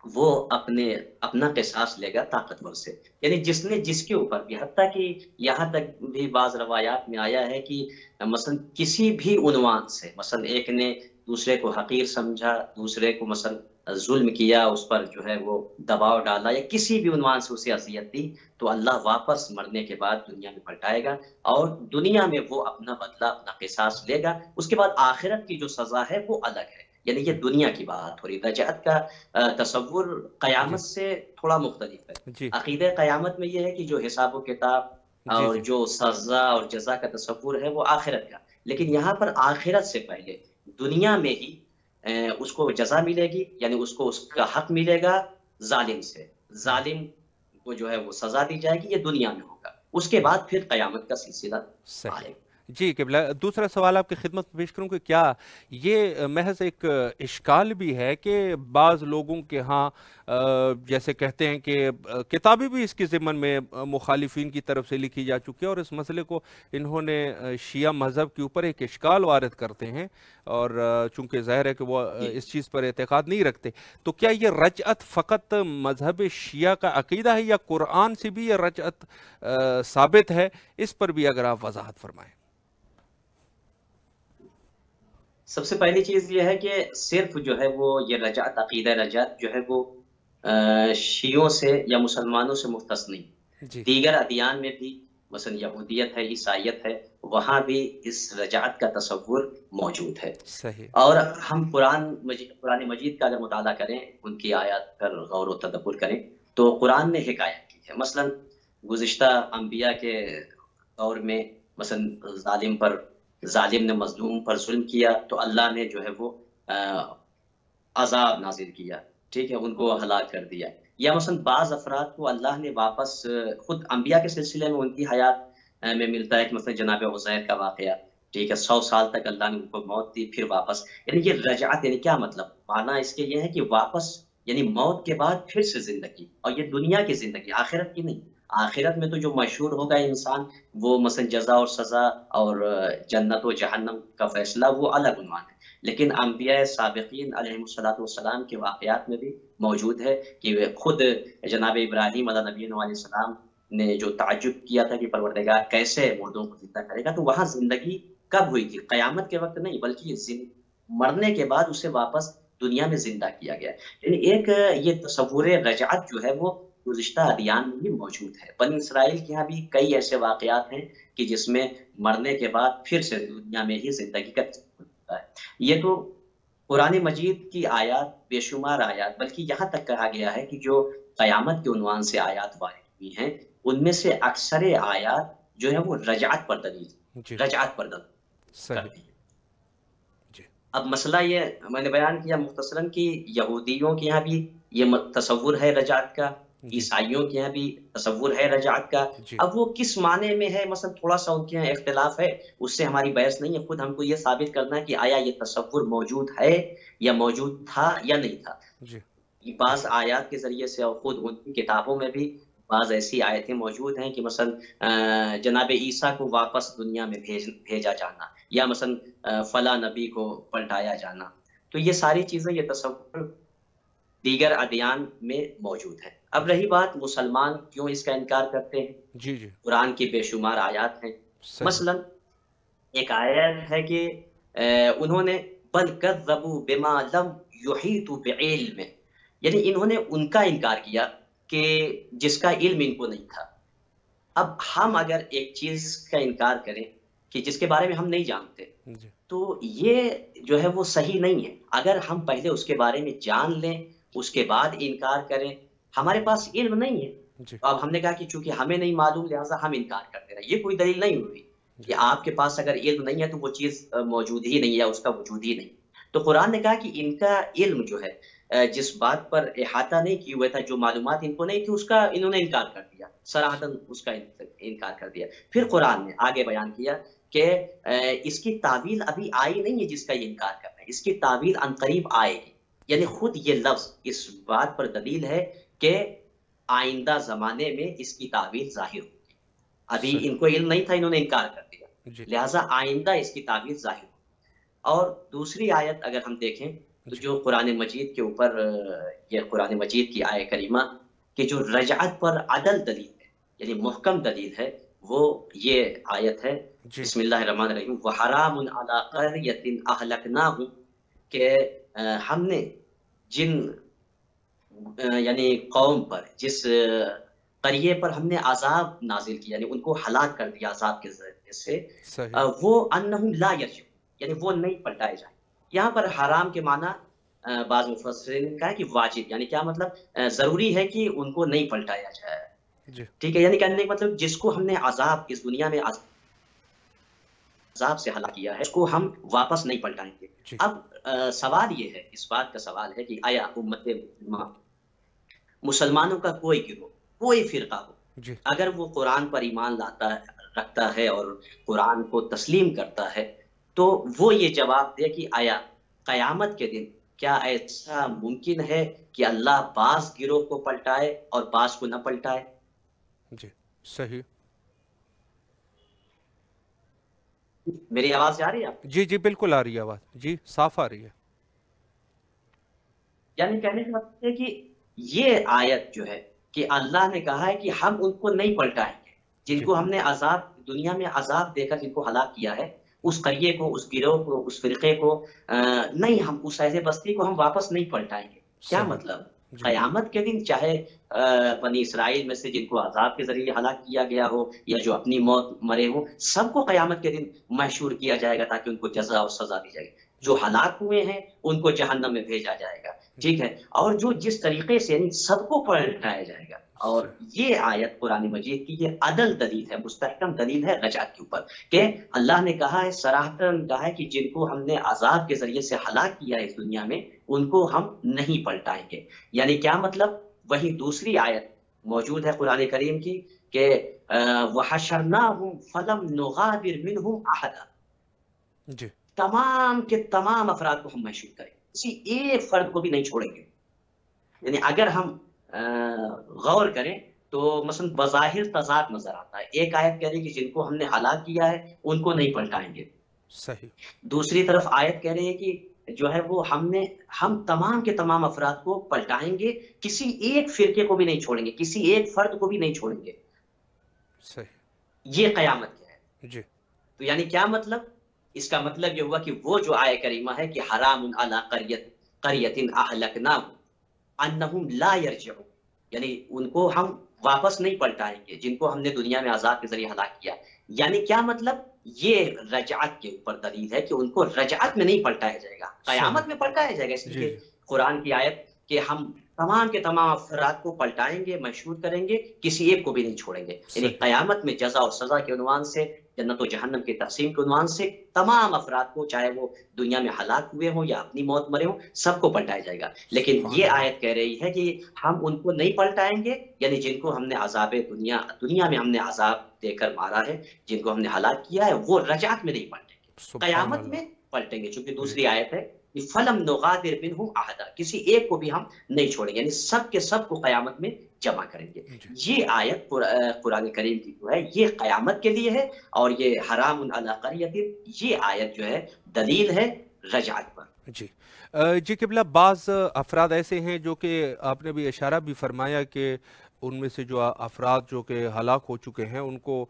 وہ اپنا قصاص لے گا طاقتور سے۔ یعنی جس نے جس کے اوپر بھی، حتیٰ کہ یہاں تک بھی بعض روایات میں آیا ہے کہ مثلا کسی بھی عنوان سے، مثلا ایک نے دوسرے کو حقیر سمجھا، دوسرے کو مثلا ظلم کیا، اس پر جو ہے وہ دباؤ ڈالا، یا کسی بھی عنوان سے اسے اذیت دی، تو اللہ واپس مرنے کے بعد دنیا میں پلٹائے گا اور دنیا میں وہ اپنا بدلہ، اپنا قصاص لے گا۔ اس کے بعد آخرت کی جو سزا ہے وہ الگ ہے۔ یعنی یہ دنیا کی بات ہو رہی۔ رجعت کا تصور قیامت سے تھوڑا مختلف ہے۔ عقیدہ قیامت میں یہ ہے کہ جو حساب و کتاب اور جو سزا اور جزا کا تصور ہے وہ آخرت کا، لیکن یہاں پر آخرت سے پہلے دنیا میں ہی اس کو جزا ملے گی، یعنی اس کو اس کا حق ملے گا ظالم سے، ظالم کو جو ہے وہ سزا دی جائے گی، یہ دنیا میں ہوگا۔ اس کے بعد پھر قیامت کا سلسلہ آئے گا۔ جی قبلہ، دوسرا سوال آپ کی خدمت میں پیش کروں کہ کیا یہ محض ایک اشکال بھی ہے کہ بعض لوگوں کے ہاں جیسے کہتے ہیں کہ کتابیں بھی اس کی ضمن میں مخالفین کی طرف سے لکھی جا چکی ہے اور اس مسئلے کو انہوں نے شیعہ مذہب کے اوپر ایک اشکال وارد کرتے ہیں، اور چونکہ ظاہر ہے کہ وہ اس چیز پر اعتقاد نہیں رکھتے، تو کیا یہ رجعت فقط مذہب شیعہ کا عقیدہ ہے یا قرآن سے بھی یہ رجعت ثابت ہے؟ اس پر بھی اگر آپ وضاحت فرمائیں۔ سب سے پہلی چیز یہ ہے کہ صرف جو ہے وہ یہ رجعت، عقیدہ رجعت جو ہے وہ شیعوں سے یا مسلمانوں سے مختص نہیں، دیگر ادیان میں بھی، مثلا یہودیت ہے، عیسائیت ہے، وہاں بھی اس رجعت کا تصور موجود ہے۔ اور ہم قرآن مجید کا اگر مطالعہ کریں، ان کی آیات پر غور و تدبر کریں، تو قرآن نے حکایت کی ہے۔ مثلا گزشتہ انبیاء کے دور میں مثلا ظالم نے مظلوم پر ظلم کیا تو اللہ نے جو ہے وہ عذاب نازل کیا، ٹھیک ہے، ان کو ہلاک کر دیا۔ یا مثلا بعض افراد کو اللہ نے واپس، خود انبیاء کے سلسلے میں ان کی حیات میں ملتا ہے کہ مثلا جناب عزیر کا واقعہ، ٹھیک ہے، 100 سال تک اللہ نے ان کو موت دی، پھر واپس۔ یعنی یہ رجعت یعنی کیا مطلب؟ معنی اس کے یہ ہے کہ واپس یعنی موت کے بعد پھر سے زندگی، اور یہ دنیا کی زندگی، آخرت کی نہیں۔ آخرت میں تو جو مشہور ہوگا انسان، وہ مثلا جزا اور سزا اور جنت و جہنم کا فیصلہ، وہ الگ عنوان ہے۔ لیکن انبیاء سابقین علیہم السلام کے واقعات میں بھی موجود ہے کہ خود جناب ابراہیم علیہ نبی علیہ السلام نے جو تعجب کیا تھا کہ پروردگار کیسے مردوں کو زندہ کرے گا، تو وہاں زندگی کب ہوئی تھی؟ قیامت کے وقت نہیں، بلکہ مرنے کے بعد اسے واپس دنیا میں زندہ کیا گیا۔ یعنی ایک یہ تصور رجعت جو ہے وہ گزشتہ ادیان میں بھی موجود ہے۔ بنی اسرائیل کے یہاں بھی کئی ایسے واقعات ہیں کہ جس میں مرنے کے بعد پھر سے دنیا میں ہی زندگی کا تصور ہوتا ہے۔ یہ تو قرآن مجید کی آیات، بے شمار آیات، بلکہ یہاں تک کہا گیا ہے کہ جو قیامت کے عنوان سے آیات وارد ہوئی ہیں، ان میں سے اکثر آیات جو ہے وہ رجعت پر دلیل، رجعت پر دلیل کرتی ہیں۔ اب مسئلہ یہ میں نے بیان کیا مختصراً کہ یہودیوں کے یہاں بھی یہ تصور ہے رجعت کا، عیسائیوں کے یہاں بھی تصور ہے رجعت کا۔ اب وہ کس معنی میں ہے، مثلا تھوڑا سا ان کے یہاں اختلاف ہے، اس سے ہماری بحث نہیں ہے۔ خود ہم کو یہ ثابت کرنا ہے کہ آیا یہ تصور موجود ہے یا موجود تھا یا نہیں تھا۔ بعض آیات کے ذریعے سے اور خود ان کی کتابوں میں بھی بعض ایسی آیتیں موجود ہیں کہ مثلا جناب عیسیٰ کو واپس دنیا میں بھیجا جانا، یا مثلا فلاں نبی کو پلٹایا جانا۔ تو یہ ساری چیزیں، یہ تصور دیگر ادیان میں موجود ہے۔ اب رہی بات مسلمان کیوں اس کا انکار کرتے ہیں، قرآن کی بے شمار آیات ہیں۔ مثلا ایک آیت ہے کہ انہوں نے بل کذبوا بما لم یحیطوا بعلمہ، یعنی انہوں نے ان کا انکار کیا کہ جس کا علم ان کو نہیں تھا. اب ہم اگر ایک چیز کا انکار کریں کہ جس کے بارے میں ہم نہیں جانتے تو یہ جو ہے وہ صحیح نہیں ہے. اگر ہم پہلے اس کے بارے میں جان لیں اس کے بعد انکار کریں. ہمارے پاس علم نہیں ہے تو اب ہم نے کہا کہ چونکہ ہمیں نہیں معلوم لہٰذا ہم انکار کرتے رہے. یہ کوئی دلیل نہیں ہوئی کہ آپ کے پاس اگر علم نہیں ہے تو وہ چیز موجود ہی نہیں ہے, اس کا وجود ہی نہیں. تو قرآن نے کہا کہ ان کا علم جو ہے جس بات پر احاطہ نہیں کیے ہوئے تھا, جو معلومات ان کو نہیں تھی, اس کا انہوں نے انکار کر دیا, صراحتاً اس کا انکار کر دیا. پھر قرآن نے آگے بیان کیا کہ اس کی تعویل ابھی آئی نہیں ہے جس کا یہ انکار کر رہا ہے, اس کی تعویل عنقریب آئے گی. یعنی خود یہ لفظ اس بات پر دلیل ہے کہ آئندہ زمانے میں اس کی تعویل ظاہر ہوگی. ابھی ان کو علم نہیں تھا, انہوں نے انکار کر دیا, لہٰذا آئندہ اس کی تعویل ظاہر ہوگی. اور دوسری آیت اگر ہم دیکھیں تو جو قرآن مجید کے اوپر یہ قرآن مجید کی آیت کریمہ کہ جو رجعت پر عدل دلیل ہے یعنی محکم دلیل ہے, وہ یہ آیت ہے بسم اللہ الرحمن الرحیم وحرام علی قریۃ اہلکناہم, کہ ہم نے جن یعنی قوم پر جس قریے پر ہم نے عذاب نازل کیا یعنی ان کو ہلاک کر دیا عذاب کے ذریعے سے, وہ انہم لا یرجعون یعنی وہ نہیں پلٹائے جائیں. یہاں پر حرام کے معنی بعض مفسرین نے کہا کہ واجب, یعنی کیا مطلب ضروری ہے کہ ان کو نہیں پلٹایا جائے. ٹھیک ہے, یعنی کہنے کا مطلب جس کو ہم نے عذاب اس دنیا میں عذاب سے ہلاک کیا ہے اس کو ہم واپس نہیں پلٹائیں گے. اب سوال یہ ہے, اس بات کا سوال ہے کہ آیا امت مسلمانوں کا کوئی گروہ کوئی فرقہ ہو اگر وہ قرآن پر ایمان رکھتا ہے اور قرآن کو تسلیم کرتا ہے تو وہ یہ جواب دے کہ آیا قیامت کے دن کیا ایسا ممکن ہے کہ اللہ بعض گروہ کو پلٹائے اور بعض کو نہ پلٹائے؟ جی صحیح. میری آواز آ رہی ہے آپ؟ جی بالکل آ رہی ہے آواز, جی صاف آ رہی ہے. یعنی کہنے کا مطلب ہے کہ یہ آیت جو ہے کہ اللہ نے کہا ہے کہ ہم ان کو نہیں پلٹائیں گے جن کو ہم نے عذاب دنیا میں عذاب دے کر جن کو ہلاک کیا ہے, اس قریے کو, اس گروہ کو, اس فرقے کو نہیں, ہم اس ایسے بستی کو ہم واپس نہیں پلٹائیں گے. کیا مطلب قیامت کے دن چاہے بنی اسرائیل میں سے جن کو عذاب کے ذریعے ہلاک کیا گیا ہو یا جو اپنی موت مرے ہوں, سب کو قیامت کے دن محشور کیا جائے گا تاکہ ان کو جزا اور سزا دی جائے گی. جو ہلاک ہوئے ہیں ان کو جہنم میں بھیجا جائے گا, ٹھیک ہے, اور جو جس طریقے سے یعنی سب کو پلٹایا جائے گا. اور یہ آیت قرآن مجید کی یہ عدل دلیل ہے, مستحکم دلیل ہے رجعت کے اوپر کہ اللہ نے کہا ہے, صراحتاً کہا ہے کہ جن کو ہم نے عذاب کے ذریعے سے ہلاک کیا ہے اس دنیا میں ان کو ہم نہیں پلٹائیں گے. یعنی کیا مطلب, وہی دوسری آیت موجود ہے قرآن کریم کی کہ وَحَشَرْنَاهُمْ فَلَمْ نُغَادِرْ مِنْهُمْ أَحَدًا, تمام کے تمام افراد کو ہم محشور کریں, کسی ایک فرد کو بھی نہیں چھوڑیں گے. یعنی اگر ہم غور کریں تو مثلا بظاہر تضاد نظر آتا ہے. ایک آیت کہہ رہی ہے کہ جن کو ہم نے ہلاک کیا ہے ان کو نہیں پلٹائیں گے, صحیح. دوسری طرف آیت کہہ رہی ہے کہ جو ہے وہ ہم تمام کے تمام افراد کو پلٹائیں گے, کسی ایک فرقے کو بھی نہیں چھوڑیں گے, کسی ایک فرد کو بھی نہیں چھوڑیں گے. صحیح. یہ قیامت کیا ہے. جی تو یعنی کیا مطلب, اس کا مطلب یہ ہوا کہ وہ جو آیہ کریمہ ہے کہ حرام علی قریۃ اہلکناہم انہم لا یرجعون, یعنی ان کو ہم واپس نہیں پلٹائیں گے جن کو ہم نے دنیا میں عذاب کے ذریعے ہلاک کیا. یعنی کیا مطلب, یہ رجعت کے اوپر دلیل ہے کہ ان کو رجعت میں نہیں پلٹایا جائے گا, قیامت میں پلٹایا جائے گا. اس لیے قرآن کی آیت کہ ہم تمام کے تمام افراد کو پلٹائیں گے, محشور کریں گے, کسی ایک کو بھی نہیں چھوڑیں گے. یعنی قیامت میں جزا اور سزا کے عنوان سے, جنت و جہنم کی تقسیم کے عنوان سے تمام افراد کو, چاہے وہ دنیا میں ہلاک ہوئے ہوں یا اپنی موت مرے ہوں, سب کو پلٹایا جائے گا. لیکن یہ آیت کہہ رہی ہے کہ ہم ان کو نہیں پلٹائیں گے, یعنی جن کو ہم نے عذاب دنیا میں ہم نے عذاب دے کر مارا ہے, جن کو ہم نے ہلاک کیا ہے, وہ رجعت میں نہیں پلٹیں گے, قیامت میں پلٹیں گے. چونکہ دوسری آیت ہے فَلَمْ نُغَادِرْ مِنْهُمْ أَحَدًا, کسی ایک کو بھی ہم نہیں چھوڑیں گے, یعنی سب کے سب کو قیامت میں جمع کریں گے. یہ آیت قرآن کریم کی جو ہے یہ قیامت کے لیے ہے, اور یہ حرام علی قریۃ, یہ آیت جو ہے دلیل ہے رجعت پر. جی قبلہ, بعض افراد ایسے ہیں جو کہ آپ نے بھی اشارہ بھی فرمایا کہ ان میں سے جو افراد جو کہ ہلاک ہو چکے ہیں ان کو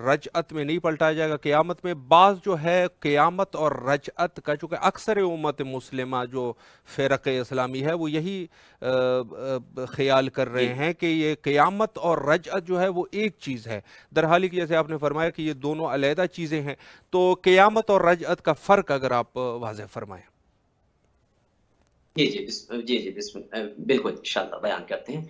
رجعت میں نہیں پلٹایا جائے گا قیامت میں؟ بعض جو ہے قیامت اور رجعت کا، چونکہ اکثر امت مسلمہ جو فرق اسلامی ہے وہ یہی خیال کر رہے ہیں کہ یہ قیامت اور رجعت جو ہے وہ ایک چیز ہے، در حالی کہ جیسے آپ نے فرمایا کہ یہ دونوں علیحدہ چیزیں ہیں. تو قیامت اور رجعت کا فرق اگر آپ واضح فرمائیں. جی بالکل انشاءاللہ بیان کرتے ہیں.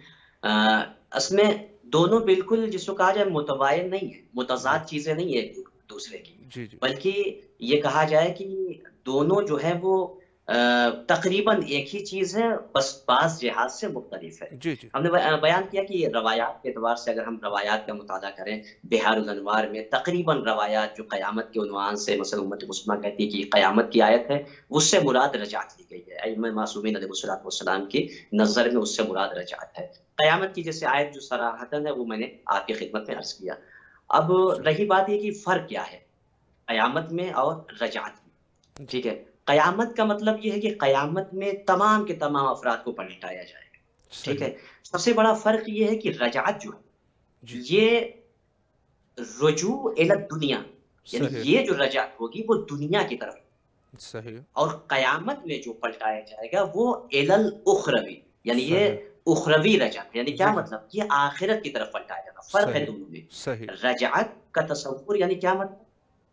اس میں دونوں بالکل جس کو کہا جائے متباین نہیں ہے، متضاد چیزیں نہیں ہے ایک دوسرے کی، بلکہ یہ کہا جائے کہ دونوں جو ہے وہ تقریباً ایک ہی چیز ہے، بس بعض جہات سے مختلف ہے. ہم نے بیان کیا کہ روایات کے اعتبار سے اگر ہم روایات کا مطالعہ کریں بحار الانوار میں تقریباً روایات جو قیامت کے عنوان سے مثلا امت مسلمہ کہتی ہے کہ قیامت کی آیت ہے، اس سے مراد رجعت لی گئی ہے. ائمہ معصومین علیہ الصلوۃ والسلام کی نظر میں اس سے مراد رجعت ہے. قیامت کی جیسے آیت جو صراحتاً ہے وہ میں نے آپ کی خدمت میں عرض کیا. اب رہی بات یہ کہ فرق کیا ہے قیامت میں اور رجعت میں. ٹھیک ہے، قیامت کا مطلب یہ ہے کہ قیامت میں تمام کے تمام افراد کو پلٹایا جائے گا. ٹھیک ہے، سب سے بڑا فرق یہ ہے کہ رجعت جو ہے یہ رجوع الی الدنیا، یعنی یہ جو رجعت ہوگی وہ دنیا کی طرف، صحیح، اور قیامت میں جو پلٹایا جائے گا وہ الی الاخروی، یعنی یہ اخروی رجعت. یعنی کیا مطلب؟ یہ آخرت کی طرف پلٹایا جائے گا. فرق ہے دونوں میں. رجعت کا تصور یعنی کیا مطلب؟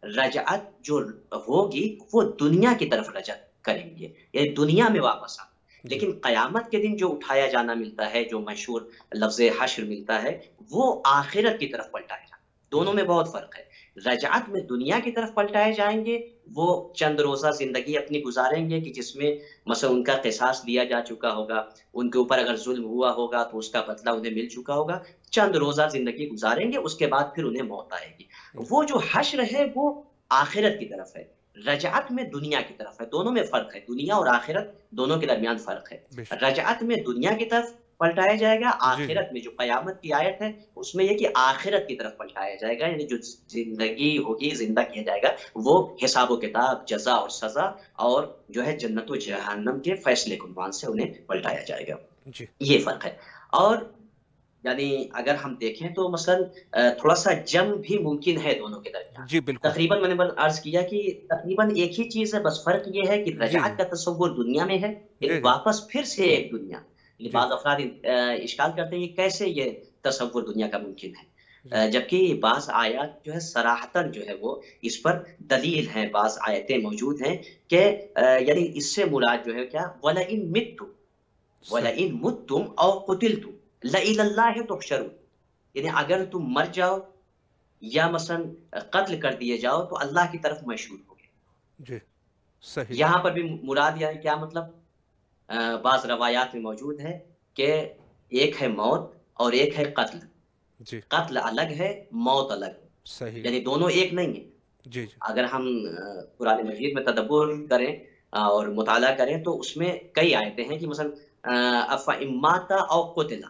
رجعت جو ہوگی وہ دنیا کی طرف رجعت کریں گے، یعنی دنیا میں واپس آنا. لیکن قیامت کے دن جو اٹھایا جانا ملتا ہے، جو مشہور لفظ حشر ملتا ہے، وہ آخرت کی طرف پلٹایا جانا. دونوں میں بہت فرق ہے. رجعت میں دنیا کی طرف پلٹائے جائیں گے، وہ چند روزہ زندگی اپنی گزاریں گے کہ جس میں مثلا ان کا قصاص لیا جا چکا ہوگا، ان کے اوپر اگر ظلم ہوا ہوگا تو اس کا بدلہ انہیں مل چکا ہوگا، چند روزہ زندگی گزاریں گے، اس کے بعد پھر انہیں موت آئے گی. وہ جو حشر ہے وہ آخرت کی طرف ہے، رجعت میں دنیا کی طرف ہے. دونوں میں فرق ہے، دنیا اور آخرت دونوں کے درمیان فرق ہے. رجعت میں دنیا کی طرف پلٹایا جائے گا، آخرت میں جو قیامت کی آیت ہے اس میں یہ کہ آخرت کی طرف پلٹایا جائے گا، یعنی جو زندگی ہوگی، زندہ کیا جائے گا، وہ حساب و کتاب، جزا اور سزا اور جو ہے جنت و جہنم کے فیصلے کے عنوان سے انہیں پلٹایا جائے گا. یہ فرق ہے. اور یعنی اگر ہم دیکھیں تو مثلا تھوڑا سا جنگ بھی ممکن ہے دونوں کے درمیان. جی بالکل، تقریباً میں نے عرض کیا کہ تقریباً ایک ہی چیز ہے، بس فرق یہ ہے کہ رجعت کا تصور دنیا میں ہے، واپس پھر سے ایک دنیا. بعض افراد اشکال کرتے ہیں کہ کیسے یہ تصور دنیا کا ممکن ہے، جبکہ بعض آیات جو ہے صراحتاً جو ہے وہ اس پر دلیل ہیں. بعض آیتیں موجود ہیں کہ یعنی اس سے مراد جو ہے کیا، وَلَئِن مُتُّمْ أَوْ قُتِلْتُمْ لَإِلَى اللَّهِ تُحْشَرُونَ، یعنی اگر تم مر جاؤ یا مثلا قتل کر دیے جاؤ تو اللہ کی طرف مشہور ہوگے. جی صحیح. یہاں پر بھی مراد یعنی کیا مطلب؟ بعض روایات میں موجود ہے کہ ایک ہے موت اور ایک ہے قتل. جی، قتل الگ ہے، موت الگ ہے. صحیح، یعنی دونوں ایک نہیں ہیں. جی اگر ہم قرآن مجید میں تدبر کریں اور مطالعہ کریں تو اس میں کئی آیتیں ہیں کہ مثلا أَفَإِن مَاتَ أَوْ قُتِلَ،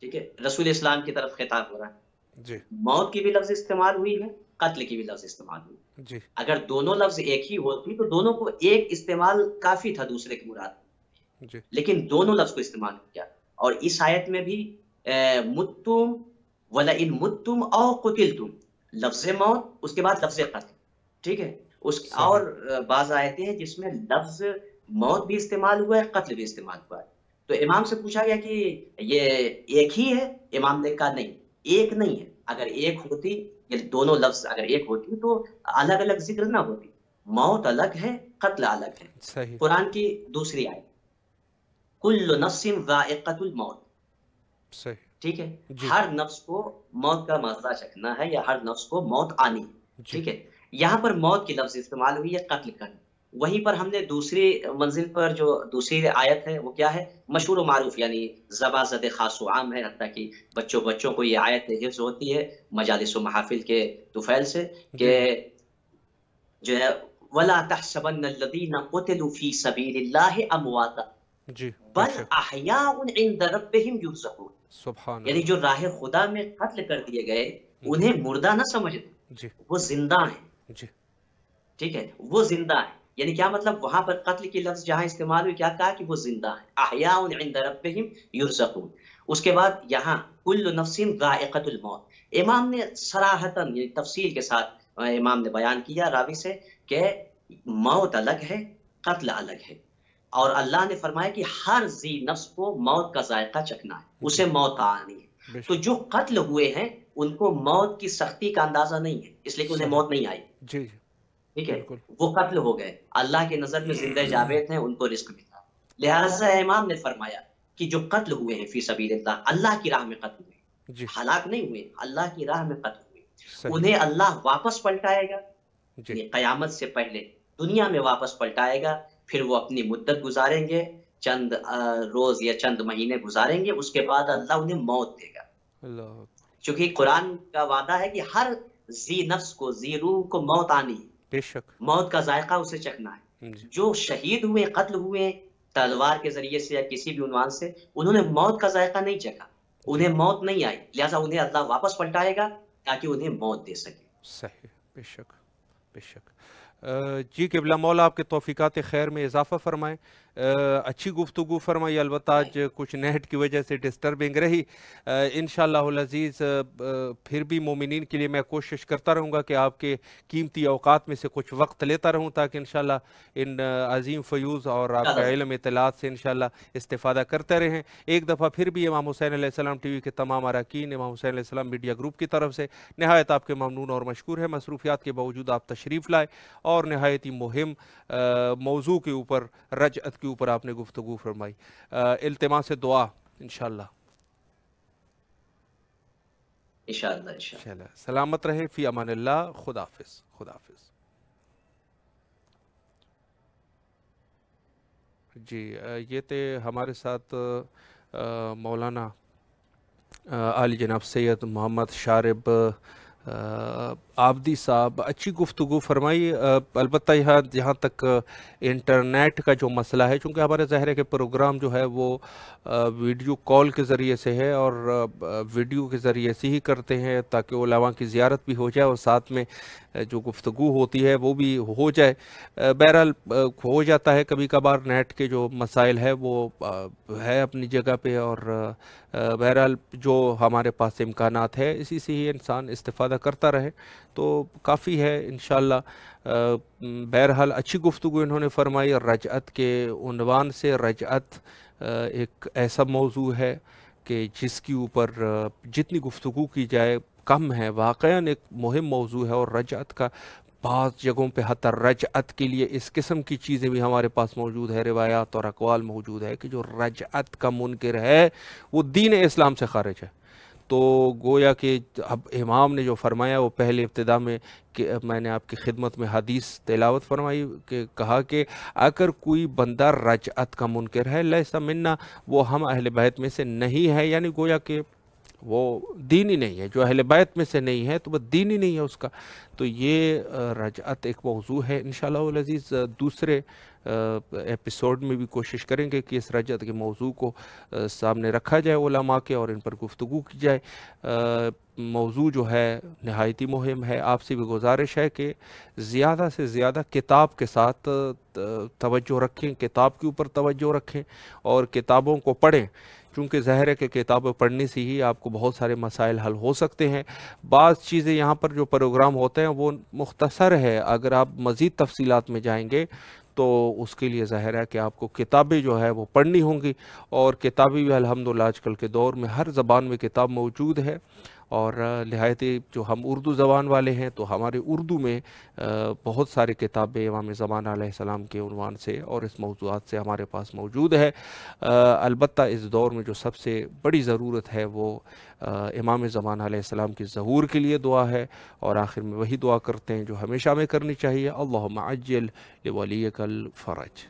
ٹھیک ہے، رسول اسلام کی طرف خطاب ہو رہا ہے. جی، موت کی بھی لفظ استعمال ہوئی ہے، قتل کی بھی لفظ استعمال ہوئی. جی، اگر دونوں لفظ ایک ہی ہوتی تو دونوں کو ایک استعمال کافی تھا دوسرے کی مراد. جی، لیکن دونوں لفظ کو استعمال کیا. اور اس آیت میں بھی مُتُّمْ وَلَئِن مُتُّمْ أَوْ قُتِلْتُمْ، لفظ موت اس کے بعد لفظ قتل. ٹھیک ہے، اس اور بعض آیتیں ہیں جس میں لفظ موت بھی استعمال ہوا ہے، قتل بھی استعمال ہوا ہے. تو امام سے پوچھا گیا کہ یہ ایک ہی ہے؟ امام نے کہا نہیں، ایک نہیں ہے. اگر ایک ہوتی، یہ دونوں لفظ اگر ایک ہوتی تو الگ الگ ذکر نہ ہوتی. موت الگ ہے، قتل الگ ہے. صحیح. قرآن کی دوسری آیت، کل نفس ذائقۃ الموت. صحیح، ٹھیک ہے، ہر نفس کو موت کا مزہ چکھنا ہے یا ہر نفس کو موت آنی. ٹھیک ہے، یہاں پر موت کی لفظ استعمال ہوئی ہے قتل کرنا. وہیں پر ہم نے دوسری منزل پر جو دوسری آیت ہے وہ کیا ہے، مشہور و معروف، یعنی زبا زد خاص و عام ہے، حتیٰ کہ بچوں کو یہ آیت حفظ ہوتی ہے مجالس و محافل کے طفیل سے، کہ جو ہے وَلَا تَحْسَبَنَّ الَّذِينَ قُتِلُوا فِي سَبِيلِ اللَّهِ أَمْوَاتًا بَلْ أَحْيَاءٌ عِندَ رَبِّهِمْ يُرْزَقُونَ. یعنی جو راہ خدا میں قتل کر دیے گئے انہیں مردہ نہ سمجھتے، وہ زندہ ہیں. ٹھیک ہے، وہ زندہ ہیں. یعنی کیا مطلب؟ وہاں پر قتل کی لفظ جہاں استعمال ہوئی کیا کہا کہ وہ زندہ ہیں. احیاء عند ربہم یرزقون. اس کے بعد یہاں کل نفس ذائقۃ الموت، امام نے صراحتاً یعنی تفصیل کے ساتھ امام نے بیان کیا راوی سے کہ موت الگ ہے، قتل الگ ہے، اور اللہ نے فرمایا کہ ہر ذی نفس کو موت کا ذائقہ چکھنا ہے، اسے موت آنی ہے۔ تو جو قتل ہوئے ہیں ان کو موت کی سختی کا اندازہ نہیں ہے، اس لیے کہ انہیں موت نہیں آئی، جی ٹھیک ہے، وہ قتل ہو گئے، اللہ کے نظر میں زندہ جاوید ہیں، ان کو رزق ملا۔ لہٰذا امام نے فرمایا کہ جو قتل ہوئے ہیں فی سبیل اللہ، اللہ کی راہ میں قتل ہوئے، ہلاک نہیں ہوئے، اللہ کی راہ میں قتل ہوئے، انہیں اللہ واپس پلٹائے گا، قیامت سے پہلے دنیا میں واپس پلٹائے گا، پھر وہ اپنی مدت گزاریں گے، چند روز یا چند مہینے گزاریں گے، اس کے بعد اللہ انہیں موت دے گا۔ چونکہ قرآن کا وعدہ ہے کہ ہر ذی نفس کو، ذی روح کو موت آنی ہے، بے شک موت کا ذائقہ اسے چکھنا ہے۔ جو شہید ہوئے، قتل ہوئے تلوار کے ذریعے سے یا کسی بھی عنوان سے، انہوں نے موت کا ذائقہ نہیں چکھا، انہیں موت نہیں آئی، لہٰذا انہیں اللہ واپس پلٹائے گا تاکہ انہیں موت دے سکے۔ صحیح، بے شک بے شک۔ جی قبلہ مولا آپ کے توفیقات خیر میں اضافہ فرمائیں۔ اچھی گفتگو فرمائی، البتہ آج کچھ نیٹ کی وجہ سے ڈسٹربنگ رہی۔ انشاءاللہ العزیز پھر بھی مومنین کے لیے میں کوشش کرتا رہوں گا کہ آپ کے قیمتی اوقات میں سے کچھ وقت لیتا رہوں تاکہ انشاءاللہ ان عظیم فیوز اور آپ کا علم اطلاعات سے انشاءاللہ استفادہ کرتے رہیں۔ ایک دفعہ پھر بھی امام حسین علیہ السلام ٹی وی کے تمام اراکین، امام حسین علیہ السلام میڈیا گروپ کی طرف سے نہایت آپ کے ممنون اور مشکور ہے۔ مصروفیات کے باوجود آپ تشریف لائے اور نہایت ہی مہم موضوع کے اوپر، رجعت کے اوپر آپ نے گفتگو فرمائی۔ التماس دعا انشاءاللہ۔ انشاءاللہ سلامت رہے، فی امان اللہ، خدا حافظ، خدا حافظ۔ جی یہ تھے ہمارے ساتھ مولانا عالی جناب سید محمد شارب آبدی صاحب، اچھی گفتگو فرمائی۔ البتہ یہاں تک انٹرنیٹ کا جو مسئلہ ہے، چونکہ ہمارے ظاہر ہے کہ پروگرام جو ہے وہ ویڈیو کال کے ذریعے سے ہے اور ویڈیو کے ذریعے سے ہی کرتے ہیں تاکہ علماء کی زیارت بھی ہو جائے اور ساتھ میں جو گفتگو ہوتی ہے وہ بھی ہو جائے۔ بہرحال ہو جاتا ہے کبھی کبھار، نیٹ کے جو مسائل ہے وہ ہے اپنی جگہ پہ، اور بہرحال جو ہمارے پاس امکانات ہے اسی سے ہی انسان استفادہ کرتا رہے تو کافی ہے انشاءاللہ۔ بہرحال اچھی گفتگو انہوں نے فرمائی رجعت کے عنوان سے۔ رجعت ایک ایسا موضوع ہے کہ جس کے اوپر جتنی گفتگو کی جائے کم ہے، واقعاً ایک مہم موضوع ہے، اور رجعت کا بعض جگہوں پہ حتی رجعت کے لیے اس قسم کی چیزیں بھی ہمارے پاس موجود ہے، روایات اور اقوال موجود ہے کہ جو رجعت کا منکر ہے وہ دین اسلام سے خارج ہے۔ تو گویا کہ اب امام نے جو فرمایا وہ پہلے ابتدا میں کہ میں نے آپ کی خدمت میں حدیث تلاوت فرمائی کہ کہا کہ اگر کوئی بندہ رجعت کا منکر ہے، لیس منا، وہ ہم اہل بیت میں سے نہیں ہے، یعنی گویا کہ وہ دینی نہیں ہے، جو اہل بیت میں سے نہیں ہے تو وہ دینی نہیں ہے اس کا۔ تو یہ رجعت ایک موضوع ہے، انشاءاللہ العزیز دوسرے ایپیسوڈ میں بھی کوشش کریں گے کہ اس رجعت کے موضوع کو سامنے رکھا جائے علماء کے اور ان پر گفتگو کی جائے۔ موضوع جو ہے نہایتی مہم ہے۔ آپ سے بھی گزارش ہے کہ زیادہ سے زیادہ کتاب کے ساتھ توجہ رکھیں، کتاب کے اوپر توجہ رکھیں اور کتابوں کو پڑھیں، چونکہ ظاہر ہے کہ کتابیں پڑھنے سے ہی آپ کو بہت سارے مسائل حل ہو سکتے ہیں۔ بعض چیزیں یہاں پر جو پروگرام ہوتے ہیں وہ مختصر ہے، اگر آپ مزید تفصیلات میں جائیں گے تو اس کے لیے ظاہر ہے کہ آپ کو کتابیں جو ہے وہ پڑھنی ہوں گی، اور کتابیں بھی الحمدللہ آج کل کے دور میں ہر زبان میں کتاب موجود ہے، اور نہایت جو ہم اردو زبان والے ہیں تو ہمارے اردو میں بہت سارے کتابیں امام زمان علیہ السلام کے عنوان سے اور اس موضوعات سے ہمارے پاس موجود ہے۔ البتہ اس دور میں جو سب سے بڑی ضرورت ہے وہ امام زمان علیہ السلام کی ظہور کے لیے دعا ہے، اور آخر میں وہی دعا کرتے ہیں جو ہمیشہ ہمیں کرنی چاہیے، اللہم عجل لولیک الفرج۔